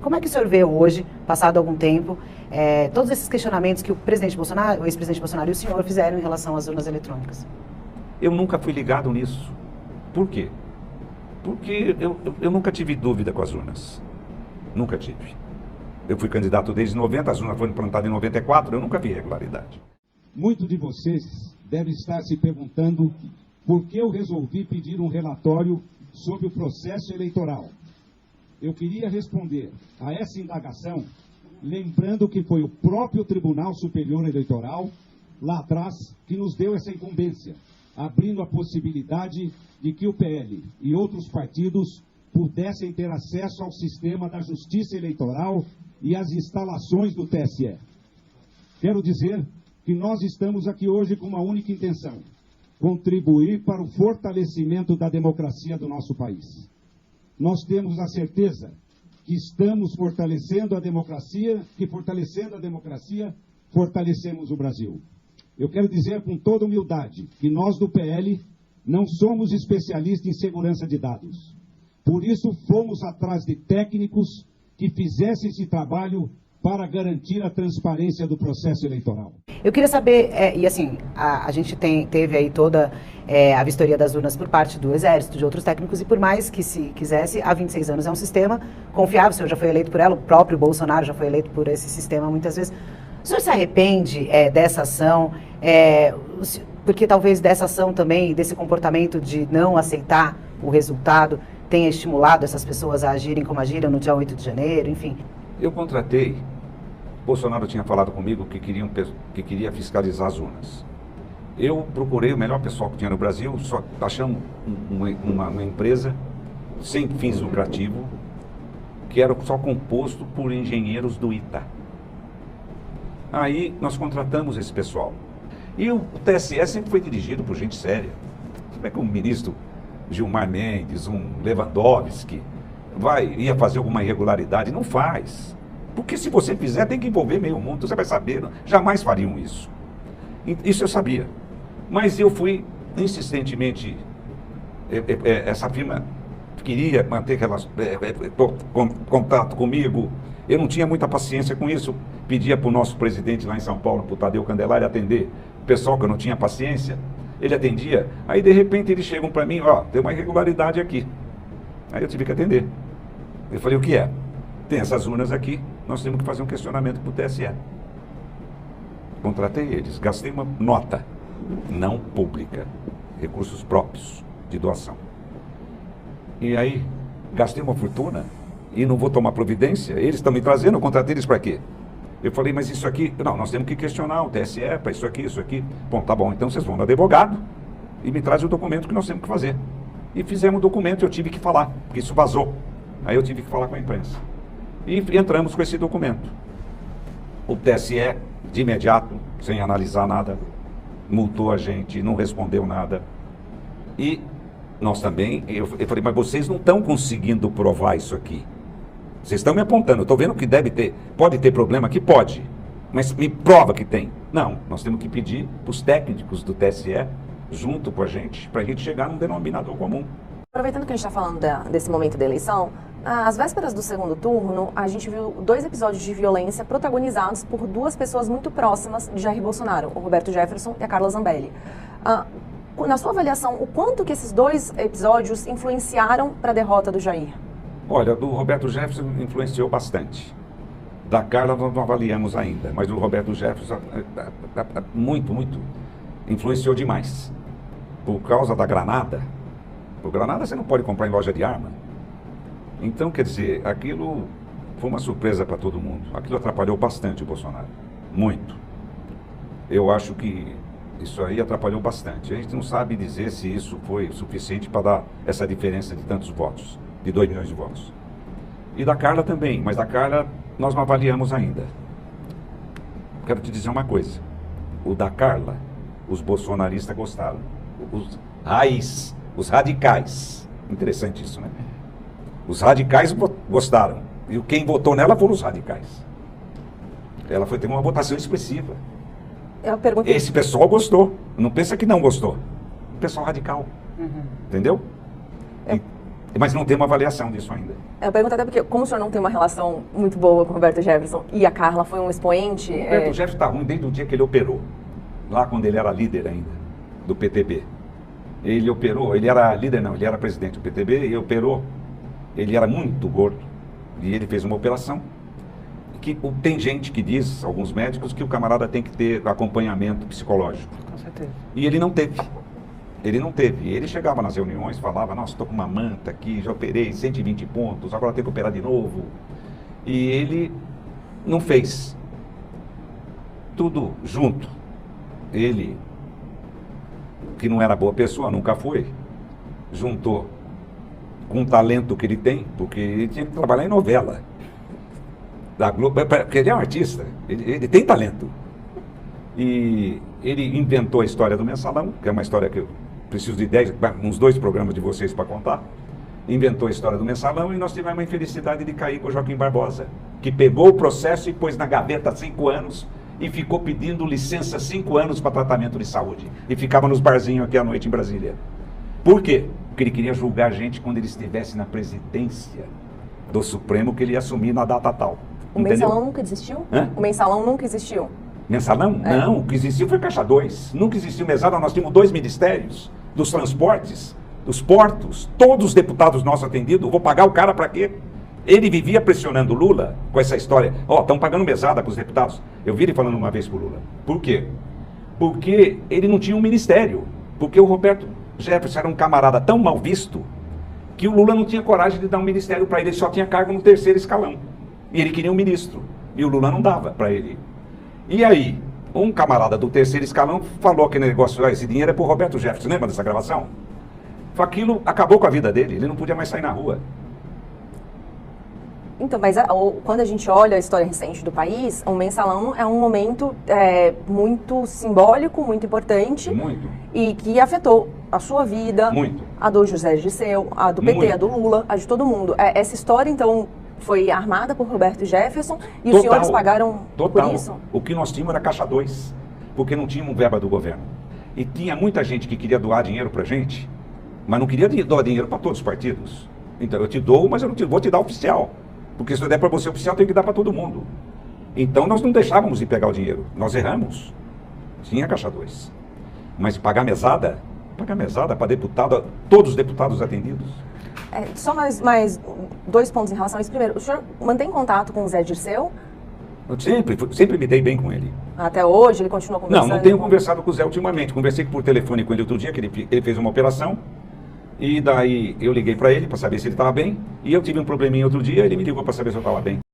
Como é que o senhor vê hoje, passado algum tempo, todos esses questionamentos que o presidente Bolsonaro, o ex-presidente Bolsonaro e o senhor fizeram em relação às urnas eletrônicas? Eu nunca fui ligado nisso. Por quê? Porque eu nunca tive dúvida com as urnas. Nunca tive. Eu fui candidato desde 90, as urnas foram implantadas em 94, eu nunca vi irregularidade. Muitos de vocês devem estar se perguntando por que eu resolvi pedir um relatório sobre o processo eleitoral. Eu queria responder a essa indagação lembrando que foi o próprio Tribunal Superior Eleitoral, lá atrás, que nos deu essa incumbência, abrindo a possibilidade de que o PL e outros partidos pudessem ter acesso ao sistema da Justiça Eleitoral e às instalações do TSE. Quero dizer que nós estamos aqui hoje com uma única intenção: contribuir para o fortalecimento da democracia do nosso país. Nós temos a certeza que estamos fortalecendo a democracia, fortalecemos o Brasil. Eu quero dizer com toda humildade que nós do PL não somos especialistas em segurança de dados. Por isso fomos atrás de técnicos que fizessem esse trabalho para garantir a transparência do processo eleitoral. Eu queria saber, e assim, a gente teve aí toda a vistoria das urnas por parte do Exército, de outros técnicos, e por mais que se quisesse, há 26 anos é um sistema confiável, o senhor já foi eleito por ela, o próprio Bolsonaro já foi eleito por esse sistema muitas vezes. O senhor se arrepende dessa ação, porque talvez dessa ação também, desse comportamento de não aceitar o resultado, tenha estimulado essas pessoas a agirem como agiram no dia 8 de janeiro, enfim? Eu contratei, Bolsonaro tinha falado comigo que queria fiscalizar as urnas. Eu procurei o melhor pessoal que tinha no Brasil, só achamos uma empresa sem fins lucrativos, que era só composto por engenheiros do ITA. Aí nós contratamos esse pessoal. E o TSE sempre foi dirigido por gente séria. Como é que um ministro Gilmar Mendes, um Lewandowski, ia fazer alguma irregularidade? Não faz. Porque se você fizer, tem que envolver meio mundo, você vai saber. Não? Jamais fariam isso. Isso eu sabia. Mas eu fui insistentemente, essa firma queria manter contato comigo, eu não tinha muita paciência com isso, pedia para o nosso presidente lá em São Paulo, para o Tadeu Candelari, atender o pessoal que eu não tinha paciência, ele atendia, aí de repente eles chegam para mim, tem uma irregularidade aqui, aí eu tive que atender. Eu falei, o que é? Tem essas urnas aqui, nós temos que fazer um questionamento para o TSE. Contratei eles, gastei uma nota não pública, recursos próprios de doação. E aí, gastei uma fortuna e não vou tomar providência, eles estão me trazendo, eu contratei eles para quê? Eu falei, mas isso aqui, não, nós temos que questionar o TSE para isso aqui. Bom, tá bom, então vocês vão no advogado e me trazem o documento que nós temos que fazer. E fizemos o documento, eu tive que falar, porque isso vazou. Aí eu tive que falar com a imprensa. E entramos com esse documento. O TSE, de imediato, sem analisar nada, multou a gente, não respondeu nada. E nós também, eu falei, mas vocês não estão conseguindo provar isso aqui. Vocês estão me apontando, eu estou vendo que pode ter problema aqui? Pode. Mas me prova que tem. Não, nós temos que pedir para os técnicos do TSE, junto com a gente, para a gente chegar num denominador comum. Aproveitando que a gente está falando desse momento da eleição, às vésperas do segundo turno, a gente viu 2 episódios de violência protagonizados por 2 pessoas muito próximas de Jair Bolsonaro, o Roberto Jefferson e a Carla Zambelli. Na sua avaliação, o quanto que esses 2 episódios influenciaram para a derrota do Jair? Olha, do Roberto Jefferson influenciou bastante. Da Carla nós não avaliamos ainda, mas do Roberto Jefferson muito influenciou demais. Por causa da granada. Por granada você não pode comprar em loja de arma. Então, quer dizer, aquilo foi uma surpresa para todo mundo. Aquilo atrapalhou bastante o Bolsonaro. Muito. Eu acho que isso aí atrapalhou bastante. A gente não sabe dizer se isso foi suficiente para dar essa diferença de tantos votos, de 2 milhões de votos. E da Carla também, mas da Carla nós não avaliamos ainda. Quero te dizer uma coisa. O da Carla, os bolsonaristas gostaram. Os radicais. Interessante isso, né? Os radicais gostaram. E quem votou nela foram os radicais. Ela teve uma votação expressiva. Esse pessoal gostou. Não pensa que não gostou. O pessoal radical. Entendeu? Mas não tem uma avaliação disso ainda. Eu pergunto até porque, como o senhor não tem uma relação muito boa com o Roberto Jefferson e a Carla foi um expoente... O Roberto Jefferson está ruim desde o dia que ele operou, lá quando ele era líder ainda, do PTB. Ele operou, ele era líder não, ele era presidente do PTB e operou, ele era muito gordo e ele fez uma operação que tem gente que diz, alguns médicos, que o camarada tem que ter acompanhamento psicológico. Com certeza. E ele não teve. Ele não teve. Ele chegava nas reuniões, falava, nossa, estou com uma manta aqui, já operei 120 pontos, agora tenho que operar de novo. E ele não fez. Tudo junto. Ele, que não era boa pessoa, nunca foi, juntou com o talento que ele tem, porque ele tinha que trabalhar em novela da Globo, porque ele é um artista, ele tem talento. E ele inventou a história do Mensalão, que é uma história que eu preciso de uns 2 programas de vocês para contar. Inventou a história do Mensalão e nós tivemos a infelicidade de cair com o Joaquim Barbosa, que pegou o processo e pôs na gaveta 5 anos e ficou pedindo licença 5 anos para tratamento de saúde. E ficava nos barzinhos aqui à noite em Brasília. Por quê? Porque ele queria julgar a gente quando ele estivesse na presidência do Supremo, que ele ia assumir na data tal. O Mensalão nunca existiu? Hã? O Mensalão nunca existiu? Mensalão? É. Não, o que existiu foi Caixa 2. Nunca existiu Mensalão, nós tínhamos 2 ministérios, dos transportes, dos portos, todos os deputados nossos atendidos, vou pagar o cara para quê? Ele vivia pressionando o Lula com essa história, estão pagando mesada para os deputados. Eu vi ele falando uma vez para o Lula. Por quê? Porque ele não tinha um ministério, porque o Roberto Jefferson era um camarada tão mal visto que o Lula não tinha coragem de dar um ministério para ele, ele só tinha cargo no 3º escalão. E ele queria um ministro, e o Lula não dava para ele. E aí, um camarada do 3º escalão falou que negócio, esse dinheiro é para o Roberto Jefferson, lembra dessa gravação? Aquilo acabou com a vida dele, ele não podia mais sair na rua. Então, mas quando a gente olha a história recente do país, o Mensalão é um momento muito simbólico, muito importante. Muito. E que afetou a sua vida, Muito. a do José Dirceu, a do PT, Muito. a do Lula, a de todo mundo. Essa história, então, foi armada por Roberto Jefferson e Total. os senhores pagaram Total. por isso? O que nós tínhamos era Caixa 2, porque não tínhamos verba do governo. E tinha muita gente que queria doar dinheiro pra gente, mas não queria doar dinheiro para todos os partidos. Então eu te dou, mas eu não vou te dar oficial. Porque se eu der para você oficial, tem que dar para todo mundo. Então nós não deixávamos de pegar o dinheiro. Nós erramos. Tinha Caixa 2. Mas pagar mesada para deputado, todos os deputados atendidos. Só mais 2 pontos em relação a isso. Primeiro, o senhor mantém contato com o Zé Dirceu? Eu sempre me dei bem com ele. Até hoje, ele continua conversando? Não tenho conversado com o Zé ultimamente. Conversei por telefone com ele outro dia, que ele fez uma operação. E daí eu liguei para ele para saber se ele estava bem. E eu tive um probleminha outro dia, ele me ligou para saber se eu estava bem.